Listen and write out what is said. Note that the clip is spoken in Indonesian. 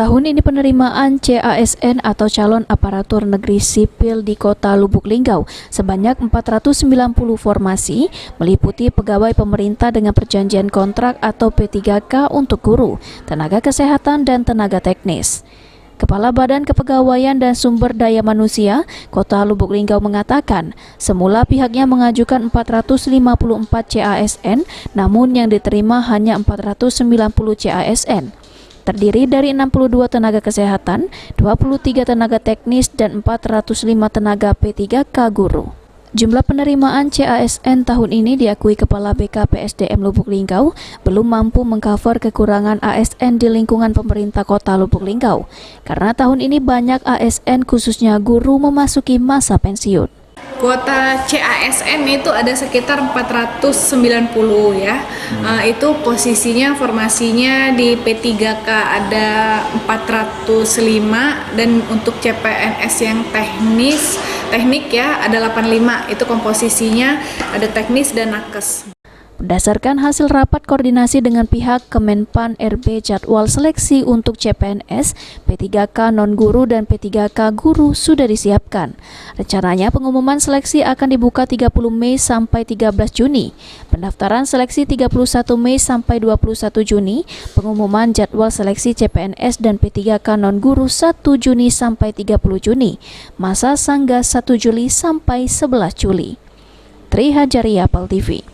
Tahun ini penerimaan CASN atau calon aparatur negeri sipil di Kota Lubuk Linggau sebanyak 490 formasi meliputi pegawai pemerintah dengan perjanjian kontrak atau P3K untuk guru, tenaga kesehatan dan tenaga teknis. Kepala Badan Kepegawaian dan Sumber Daya Manusia Kota Lubuk Linggau mengatakan, semula pihaknya mengajukan 454 CASN, namun yang diterima hanya 490 CASN. Terdiri dari 62 tenaga kesehatan, 23 tenaga teknis, dan 405 tenaga P3K guru. Jumlah penerimaan CASN tahun ini diakui Kepala BKPSDM Lubuk Linggau belum mampu mengcover kekurangan ASN di lingkungan pemerintah Kota Lubuk Linggau, karena tahun ini banyak ASN khususnya guru memasuki masa pensiun. Kuota CASN itu ada sekitar 490 ya. Itu posisinya formasinya di P3K ada 405 dan untuk CPNS yang teknik ya ada 85. Itu komposisinya ada teknis dan nakes. Berdasarkan hasil rapat koordinasi dengan pihak Kemenpan RB, jadwal seleksi untuk CPNS, P3K non-guru dan P3K guru sudah disiapkan. Rencananya pengumuman seleksi akan dibuka 30 Mei sampai 13 Juni. Pendaftaran seleksi 31 Mei sampai 21 Juni. Pengumuman jadwal seleksi CPNS dan P3K non-guru 1 Juni sampai 30 Juni. Masa sanggah 1 Juli sampai 11 Juli. Tri Hajari, Apel TV.